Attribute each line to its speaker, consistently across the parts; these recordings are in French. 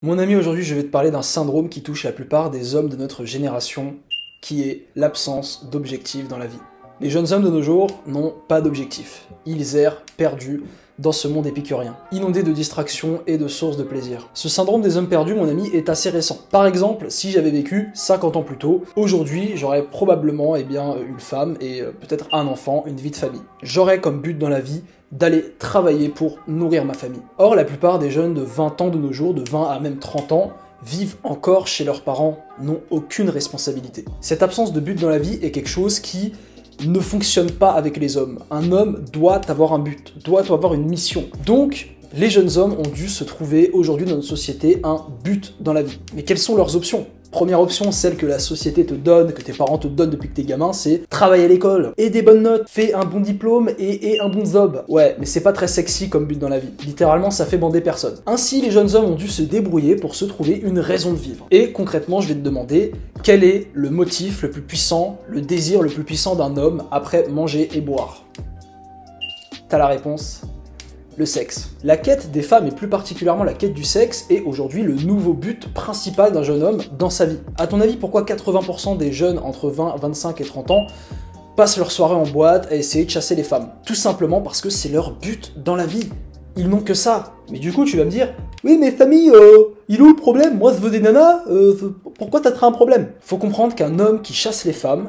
Speaker 1: Mon ami, aujourd'hui je vais te parler d'un syndrome qui touche la plupart des hommes de notre génération, qui est l'absence d'objectif dans la vie. Les jeunes hommes de nos jours n'ont pas d'objectif. Ils errent perdus dans ce monde épicurien, inondé de distractions et de sources de plaisir. Ce syndrome des hommes perdus, mon ami, est assez récent. Par exemple, si j'avais vécu 50 ans plus tôt, aujourd'hui j'aurais probablement une femme et peut-être un enfant, une vie de famille. J'aurais comme but dans la vie d'aller travailler pour nourrir ma famille. Or, la plupart des jeunes de 20 ans de nos jours, de 20 à même 30 ans, vivent encore chez leurs parents, n'ont aucune responsabilité. Cette absence de but dans la vie est quelque chose qui ne fonctionne pas avec les hommes. Un homme doit avoir un but, doit avoir une mission. Donc, les jeunes hommes ont dû se trouver aujourd'hui dans notre société un but dans la vie. Mais quelles sont leurs options ? Première option, celle que la société te donne, que tes parents te donnent depuis que t'es gamin, c'est travailler à l'école, et des bonnes notes, fais un bon diplôme et un bon job. Ouais, mais c'est pas très sexy comme but dans la vie. Littéralement, ça fait bander personne. Ainsi, les jeunes hommes ont dû se débrouiller pour se trouver une raison de vivre. Et concrètement, je vais te demander, quel est le motif le plus puissant, le désir le plus puissant d'un homme après manger et boire ? T'as la réponse ? Le sexe. La quête des femmes, et plus particulièrement la quête du sexe, est aujourd'hui le nouveau but principal d'un jeune homme dans sa vie. À ton avis, pourquoi 80% des jeunes entre 20, 25 et 30 ans passent leur soirée en boîte à essayer de chasser les femmes? Tout simplement parce que c'est leur but dans la vie. Ils n'ont que ça. Mais du coup, tu vas me dire, oui mais famille, il est où le problème? Moi je veux des nanas, pourquoi t'as un problème? Faut comprendre qu'un homme qui chasse les femmes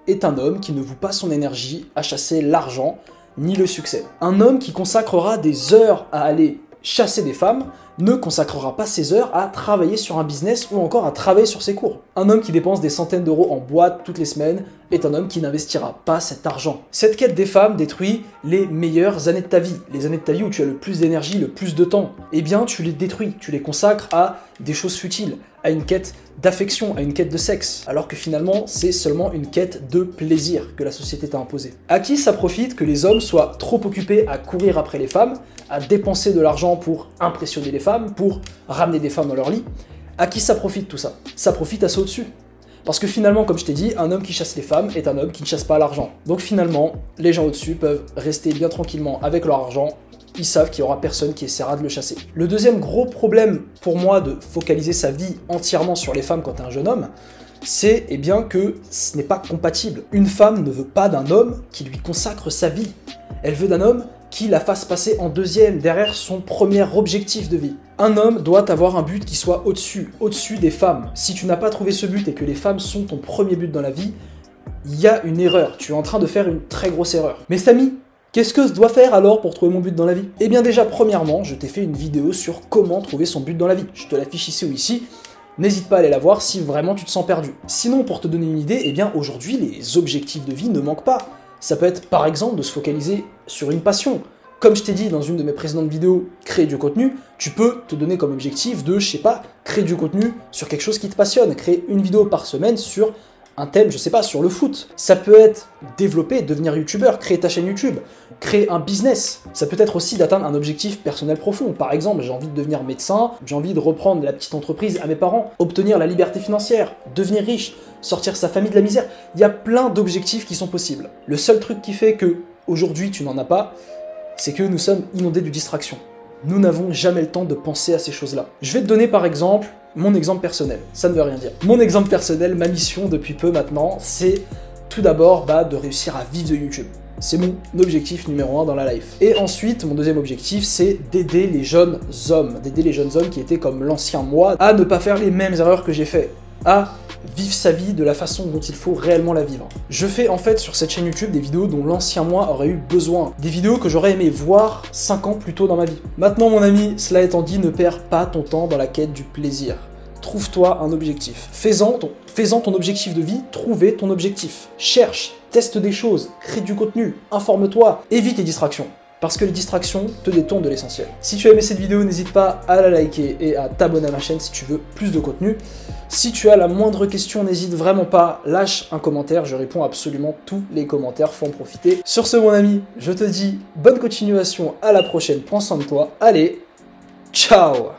Speaker 1: est un homme qui ne voue pas son énergie à chasser l'argent, ni le succès. Un homme qui consacrera des heures à aller chasser des femmes ne consacrera pas ses heures à travailler sur un business ou encore à travailler sur ses cours. Un homme qui dépense des centaines d'euros en boîte toutes les semaines est un homme qui n'investira pas cet argent. Cette quête des femmes détruit les meilleures années de ta vie, les années de ta vie où tu as le plus d'énergie, le plus de temps. Eh bien, tu les détruis, tu les consacres à des choses futiles, à une quête d'affection, à une quête de sexe, alors que finalement, c'est seulement une quête de plaisir que la société t'a imposée. À qui ça profite que les hommes soient trop occupés à courir après les femmes, à dépenser de l'argent pour impressionner les femmes, pour ramener des femmes dans leur lit? À qui ça profite tout ça? Ça profite à ceux au-dessus. Parce que finalement, comme je t'ai dit, un homme qui chasse les femmes est un homme qui ne chasse pas l'argent. Donc finalement, les gens au-dessus peuvent rester bien tranquillement avec leur argent. Ils savent qu'il n'y aura personne qui essaiera de le chasser. Le deuxième gros problème pour moi de focaliser sa vie entièrement sur les femmes quand t'es un jeune homme, c'est que ce n'est pas compatible. Une femme ne veut pas d'un homme qui lui consacre sa vie. Elle veut d'un homme qui la fasse passer en deuxième, derrière son premier objectif de vie. Un homme doit avoir un but qui soit au-dessus des femmes. Si tu n'as pas trouvé ce but et que les femmes sont ton premier but dans la vie, il y a une erreur. Tu es en train de faire une très grosse erreur. Mes amis, qu'est-ce que je dois faire alors pour trouver mon but dans la vie? Eh bien déjà, premièrement, je t'ai fait une vidéo sur comment trouver son but dans la vie. Je te l'affiche ici ou ici. N'hésite pas à aller la voir si vraiment tu te sens perdu. Sinon, pour te donner une idée, eh bien aujourd'hui, les objectifs de vie ne manquent pas. Ça peut être par exemple de se focaliser sur une passion. Comme je t'ai dit dans une de mes précédentes vidéos, créer du contenu, tu peux te donner comme objectif de, créer du contenu sur quelque chose qui te passionne, créer une vidéo par semaine sur un thème, sur le foot. Ça peut être développer, devenir youtubeur, créer ta chaîne YouTube, créer un business. Ça peut être aussi d'atteindre un objectif personnel profond. Par exemple, j'ai envie de devenir médecin, j'ai envie de reprendre la petite entreprise à mes parents, obtenir la liberté financière, devenir riche, sortir sa famille de la misère. Il y a plein d'objectifs qui sont possibles. Le seul truc qui fait que aujourd'hui tu n'en as pas, c'est que nous sommes inondés de distractions. Nous n'avons jamais le temps de penser à ces choses-là. Je vais te donner par exemple mon exemple personnel, ça ne veut rien dire. Mon exemple personnel, ma mission depuis peu maintenant, c'est tout d'abord de réussir à vivre de YouTube. C'est mon objectif numéro 1 dans la life. Et ensuite, mon deuxième objectif, c'est d'aider les jeunes hommes, qui étaient comme l'ancien moi, à ne pas faire les mêmes erreurs que j'ai fait, à vivre sa vie de la façon dont il faut réellement la vivre. Je fais en fait sur cette chaîne YouTube des vidéos dont l'ancien moi aurait eu besoin, des vidéos que j'aurais aimé voir 5 ans plus tôt dans ma vie. Maintenant mon ami, cela étant dit, ne perds pas ton temps dans la quête du plaisir. Trouve-toi un objectif. Fais-en ton objectif de vie, trouvez ton objectif. Cherche, teste des choses, crée du contenu, informe-toi, évite les distractions. Parce que les distractions te détournent de l'essentiel. Si tu as aimé cette vidéo, n'hésite pas à la liker et à t'abonner à ma chaîne si tu veux plus de contenu. Si tu as la moindre question, n'hésite vraiment pas, lâche un commentaire, je réponds à absolument tous les commentaires, faut en profiter. Sur ce mon ami, je te dis bonne continuation, à la prochaine, prends soin de toi, allez, ciao!